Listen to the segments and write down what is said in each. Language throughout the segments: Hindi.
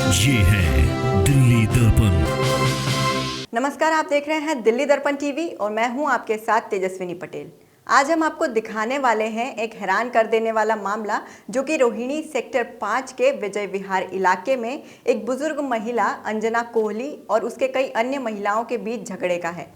ये है दिल्ली दर्पण। नमस्कार, आप देख रहे हैं दिल्ली दर्पण टीवी और मैं हूं आपके साथ तेजस्विनी पटेल। आज हम आपको दिखाने वाले हैं एक हैरान कर देने वाला मामला, जो कि रोहिणी सेक्टर 5 के विजय विहार इलाके में एक बुजुर्ग महिला अंजना कोहली और उसके कई अन्य महिलाओं के बीच झगड़े का है।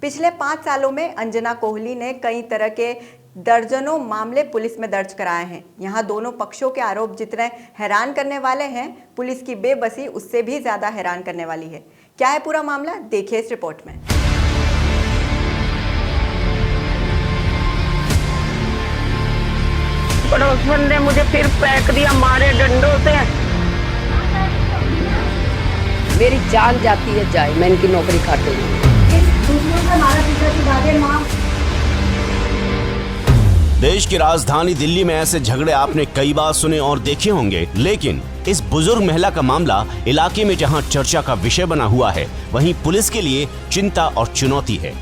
पिछले 5 सालों में अंजना कोहली ने कई तरह के दर्जनों मामले पुलिस में दर्ज कराए हैं। यहाँ दोनों पक्षों के आरोप जितने हैरान करने वाले हैं, पुलिस की बेबसी उससे भी ज्यादा हैरान करने वाली है। क्या है पूरा मामला, देखिए इस रिपोर्ट में। पड़ोसन ने मुझे फिर फेंक दिया मारे डंडों से। मेरी जान जाती है जाए, मैं इनकी नौकरी खाती हूँ। देश की राजधानी दिल्ली में ऐसे झगड़े आपने कई बार सुने और देखे होंगे, लेकिन इस बुजुर्ग महिला का मामला इलाके में जहां चर्चा का विषय बना हुआ है, वहीं पुलिस के लिए चिंता और चुनौती है।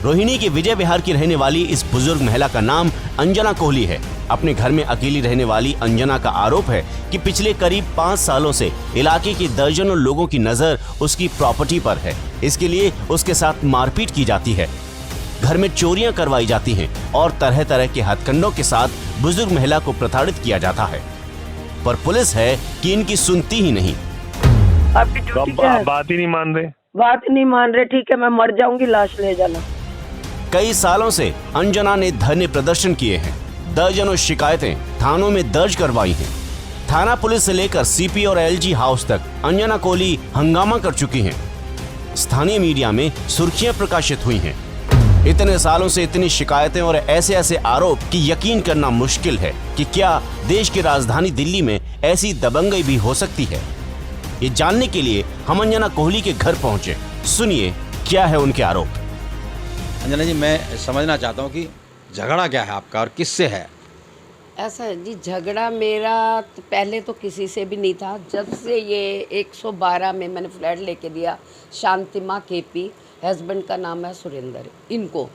रोहिणी के विजय विहार की रहने वाली इस बुजुर्ग महिला का नाम अंजना कोहली है। अपने घर में अकेली रहने वाली अंजना का आरोप है कि पिछले करीब 5 सालों से इलाके के दर्जनों लोगों की नजर उसकी प्रॉपर्टी पर है। इसके लिए उसके साथ मारपीट की जाती है, घर में चोरियां करवाई जाती हैं और तरह तरह के हथकंडों के साथ बुजुर्ग महिला को प्रताड़ित किया जाता है। पर पुलिस है कि इनकी सुनती ही नहीं। बात ही नहीं मान रहे। बात नहीं मान रहे, ठीक है मैं मर जाऊंगी, लाश ले जाना। कई सालों से अंजना ने धरने प्रदर्शन किए हैं, दर्जनों शिकायतें थानों में दर्ज करवाई हैं। थाना पुलिस से लेकर सीपी और एलजी हाउस तक अंजना कोहली हंगामा कर चुकी हैं। स्थानीय मीडिया में सुर्खियां प्रकाशित हुई हैं। इतने सालों से इतनी शिकायतें और ऐसे ऐसे आरोप कि यकीन करना मुश्किल है कि क्या देश की राजधानी दिल्ली में ऐसी दबंगई भी हो सकती है। ये जानने के लिए हम अंजना कोहली के घर पहुंचे। सुनिए क्या है उनके आरोप। अंजना जी, मैं समझना चाहता हूँ कि झगड़ा क्या है आपका और किससे है? ऐसा है जी, झगड़ा मेरा तो पहले तो किसी से भी नहीं था। जब से ये 112 में मैंने फ्लैट लेके दिया, शांतिमा केपी, हस्बैंड का नाम है सुरेंद्र, इनको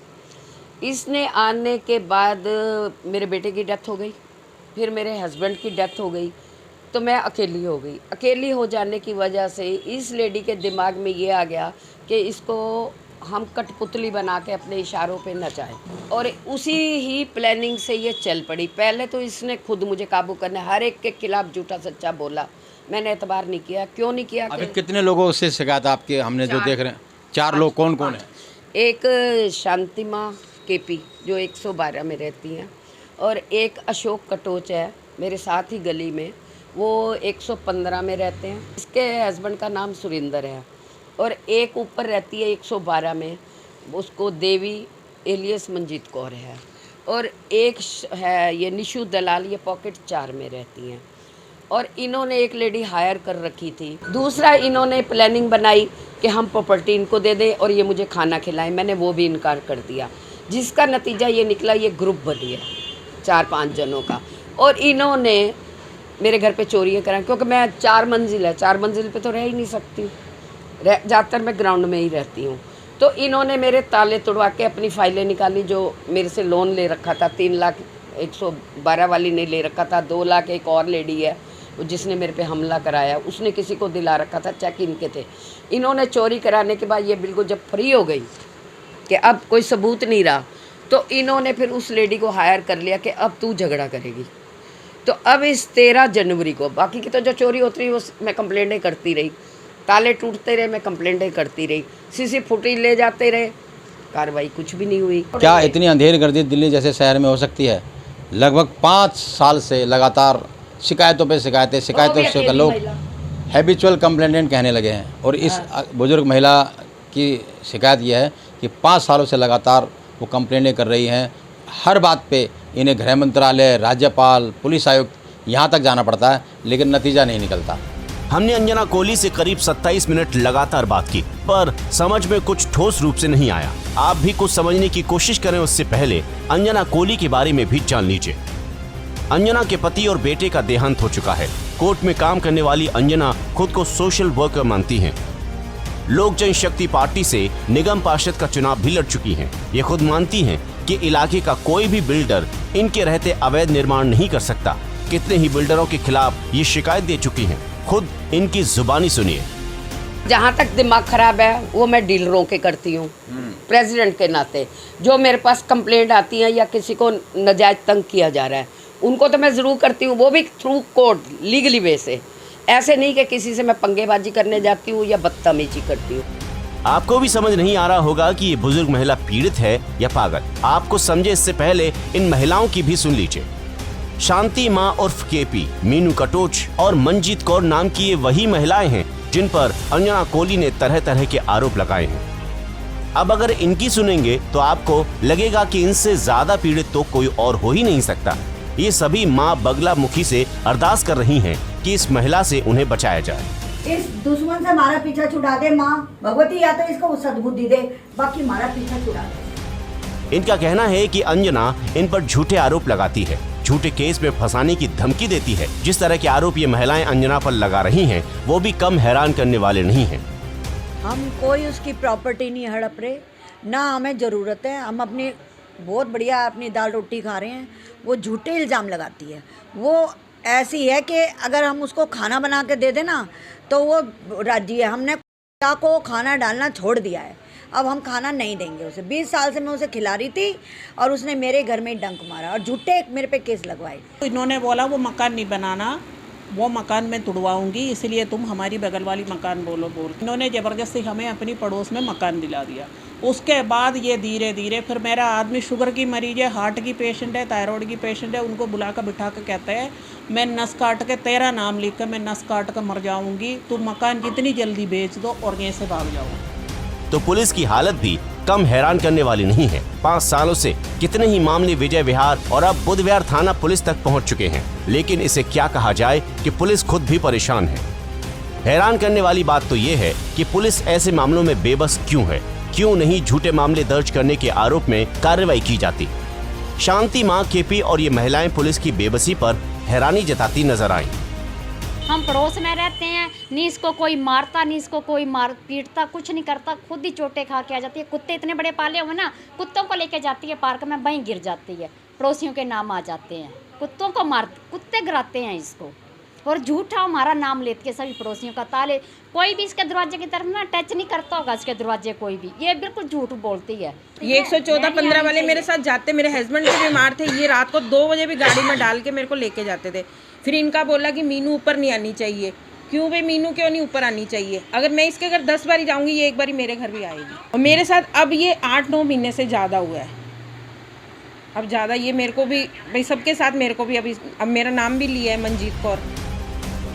इसने आने के बाद मेरे बेटे की डेथ हो गई, फिर मेरे हस्बैंड की डेथ हो गई, तो मैं अकेली हो गई। अकेली हो जाने की वजह से इस लेडी के दिमाग में ये आ गया कि इसको हम कठपुतली बना के अपने इशारों पे नचाएं, और उसी ही प्लानिंग से ये चल पड़ी। पहले तो इसने खुद मुझे काबू करने, हर एक के खिलाफ झूठा सच्चा बोला। मैंने एतबार नहीं किया। क्यों नहीं किया? अभी कितने लोगों से शिकायत आपके हमने जो देख रहे हैं? 4 लोग। कौन कौन है? एक शांतिमा केपी जो 112 में रहती हैं, और एक अशोक कटोच है मेरे साथ ही गली में, वो 115 में रहते हैं। इसके हस्बैंड का नाम सुरेंद्र है, और एक ऊपर रहती है 112 में, उसको देवी एलियस मंजीत कौर है, और एक है ये निशु दलाल, ये पॉकेट 4 में रहती हैं। और इन्होंने एक लेडी हायर कर रखी थी। दूसरा इन्होंने प्लानिंग बनाई कि हम प्रॉपर्टी इनको दे दें और ये मुझे खाना खिलाएं। मैंने वो भी इनकार कर दिया, जिसका नतीजा ये निकला, ये ग्रुप बन गया 4-5 जनों का। और इन्होंने मेरे घर पे चोरियां कराई, क्योंकि मैं 4 मंजिल है, 4 मंजिल पे तो रह ही नहीं सकती, ज़्यादातर मैं ग्राउंड में ही रहती हूँ। तो इन्होंने मेरे ताले तोड़वा के अपनी फाइलें निकाली, जो मेरे से लोन ले रखा था 3 लाख, 112 वाली ने ले रखा था 2 लाख। एक और लेडी है जिसने मेरे पे हमला कराया, उसने किसी को दिला रखा था, चेक इनके थे। इन्होंने चोरी कराने के बाद ये बिल्कुल जब फ्री हो गई कि अब कोई सबूत नहीं रहा, तो इन्होंने फिर उस लेडी को हायर कर लिया कि अब तू झगड़ा करेगी। तो अब इस 13 जनवरी को, बाकी की तो जो चोरी होती रही वो मैं कंप्लेंटें करती रही, ताले टूटते रहे, मैं कंप्लेंटें करती रही, सीसी फुटेज ले जाते रहे, कार्रवाई कुछ भी नहीं हुई। क्या इतनी अंधेर गर्दी दिल्ली जैसे शहर में हो सकती है? लगभग 5 साल से लगातार शिकायतों पे शिकायतें से लोग हैबिचुअल कंप्लेंटेंट कहने लगे हैं। और इस बुजुर्ग महिला की शिकायत यह है कि 5 सालों से लगातार वो कंप्लेंटें कर रही हैं। हर बात पे इन्हें गृह मंत्रालय, राज्यपाल, पुलिस आयुक्त यहाँ तक जाना पड़ता है, लेकिन नतीजा नहीं निकलता। हमने अंजना कोहली से करीब 27 मिनट लगातार बात की, पर समझ में कुछ ठोस रूप से नहीं आया। आप भी कुछ समझने की कोशिश करें उससे पहले अंजना कोहली के बारे में भी जान लीजिए। अंजना के पति और बेटे का देहांत हो चुका है। कोर्ट में काम करने वाली अंजना खुद को सोशल वर्कर मानती हैं। लोक जनशक्ति पार्टी से निगम पार्षद का चुनाव भी लड़ चुकी हैं। ये खुद मानती हैं कि इलाके का कोई भी बिल्डर इनके रहते अवैध निर्माण नहीं कर सकता। कितने ही बिल्डरों के खिलाफ ये शिकायत दे चुकी हैं। खुद इनकी जुबानी सुनिए। जहाँ तक दिमाग खराब है वो मैं डीलरों के करती हूँ, प्रेसिडेंट के नाते। जो मेरे पास कंप्लेंट आती है या किसी को नाजायज तंग किया जा रहा है, उनको तो मैं ज़रूर करती हूँ, वो भी थ्रू कोर्ट लीगली वे से। ऐसे नहीं कि किसी से मैं पंगेबाजी करने जाती हूँ या बदतमीजी करती हूँ। आपको भी समझ नहीं आ रहा होगा कि ये बुजुर्ग महिला पीड़ित है या पागल। आपको समझे इससे पहले इन महिलाओं की भी सुन लीजिए। शांति माँ उर्फ केपी, मीनू कटोच और मंजीत कौर नाम की ये वही महिलाएं हैं जिन पर अंजना कोहली ने तरह तरह के आरोप लगाए हैं। अब अगर इनकी सुनेंगे तो आपको लगेगा कि इनसे ज्यादा पीड़ित तो कोई और हो ही नहीं सकता। ये सभी माँ बगला मुखी से अरदास कर रही हैं कि इस महिला से उन्हें बचाया जाए। इस दुश्मन से हमारा पीछा छुड़ा दे माँ भगवती, या तो इसको सद्बुद्धि दे, बाकी हमारा पीछा छुड़ा दे। इनका कहना है कि अंजना इन पर झूठे आरोप लगाती है, झूठे केस में फंसाने की धमकी देती है। जिस तरह के आरोप ये महिलाएं अंजना पर लगा रही हैं, वो भी कम हैरान करने वाले नहीं हैं। हम कोई उसकी प्रॉपर्टी नहीं हड़प रहे, ना हमें ज़रूरत है। हम अपनी बहुत बढ़िया अपनी दाल रोटी खा रहे हैं। वो झूठे इल्ज़ाम लगाती है। वो ऐसी है कि अगर हम उसको खाना बना के दे दें ना तो वो राजी है। हमने कुत्ता को खाना डालना छोड़ दिया है, अब हम खाना नहीं देंगे उसे। 20 साल से मैं उसे खिला रही थी और उसने मेरे घर में डंक मारा और झूठे मेरे पे केस लगवाए। इन्होंने बोला वो मकान नहीं बनाना, वो मकान मैं तुड़वाऊंगी, इसलिए तुम हमारी बगल वाली मकान बोलो। इन्होंने ज़बरदस्ती हमें अपनी पड़ोस में मकान दिला दिया। उसके बाद ये धीरे धीरे फिर मेरा आदमी शुगर की मरीज है, हार्ट की पेशेंट है, थायराइड की पेशेंट है, उनको बुला कर बिठा कर कहते हैं मैं नस काट के तेरा नाम लिख कर मैं नस काट कर मर जाऊंगी, तुम मकान जितनी जल्दी बेच दो और यहीं से भाग जाओ। तो पुलिस की हालत भी कम हैरान करने वाली नहीं है। 5 सालों से कितने ही मामले विजय विहार और अब बुध विहार थाना पुलिस तक पहुंच चुके हैं, लेकिन इसे क्या कहा जाए कि पुलिस खुद भी परेशान है। हैरान करने वाली बात तो ये है कि पुलिस ऐसे मामलों में बेबस क्यों है, क्यों नहीं झूठे मामले दर्ज करने के आरोप में कार्रवाई की जाती। शांति माँ, केपी और ये महिलाएं पुलिस की बेबसी पर हैरानी जताती नजर आई। हम पड़ोस में रहते हैं, नी इसको कोई मारता, नी इसको कोई पीटता, कुछ नहीं करता, खुद ही चोटें खा के आ जाती है। कुत्ते इतने बड़े पाले हुए ना, कुत्तों को लेके जाती है पार्क में, वहीं गिर जाती है, पड़ोसियों के नाम आ जाते हैं, कुत्तों को कुत्ते गिराते हैं इसको। और झूठा हमारा नाम लेते हैं सभी पड़ोसियों का। ताले कोई भी इसके दरवाजे की तरफ ना टच नहीं करता होगा, इसके दरवाजे कोई भी, ये बिल्कुल झूठ बोलती है। ये 114-15 वाले मेरे साथ जाते, मेरे हस्बैंड भी बीमार थे, ये रात को 2 बजे भी गाड़ी में डाल के मेरे को लेके जाते थे। फिर इनका बोला कि मीनू ऊपर नहीं आनी चाहिए। क्यों भाई, मीनू क्यों नहीं ऊपर आनी चाहिए? अगर मैं इसके घर 10 बारी जाऊंगी, ये एक बारी मेरे घर भी आएगी। और मेरे साथ अब ये 8-9 महीने से ज़्यादा हुआ है। अब ज़्यादा ये मेरे को भी भाई सबके साथ मेरे को भी अब मेरा नाम भी लिया है मंजीत कौर।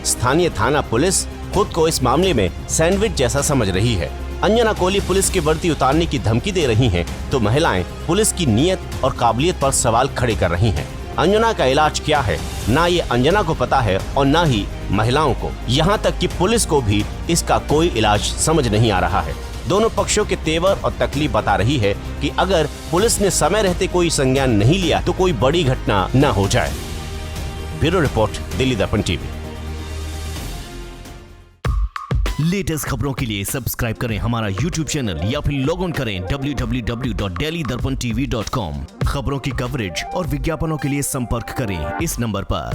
स्थानीय थाना पुलिस खुद को इस मामले में सैंडविच जैसा समझ रही है। अंजना कोहली पुलिस की वर्दी उतारने की धमकी दे रही हैं, तो महिलाएं पुलिस की नीयत और काबिलियत पर सवाल खड़े कर रही हैं। अंजना का इलाज क्या है, ना ये अंजना को पता है और ना ही महिलाओं को। यहाँ तक कि पुलिस को भी इसका कोई इलाज समझ नहीं आ रहा है। दोनों पक्षों के तेवर और तकलीफ बता रही है कि अगर पुलिस ने समय रहते कोई संज्ञान नहीं लिया तो कोई बड़ी घटना न हो जाए। ब्यूरो रिपोर्ट, दिल्ली दर्पण टीवी। लेटेस्ट खबरों के लिए सब्सक्राइब करें हमारा YouTube चैनल या फिर लॉग ऑन करें www.delhidarpantv.com। खबरों की कवरेज और विज्ञापनों के लिए संपर्क करें इस नंबर पर।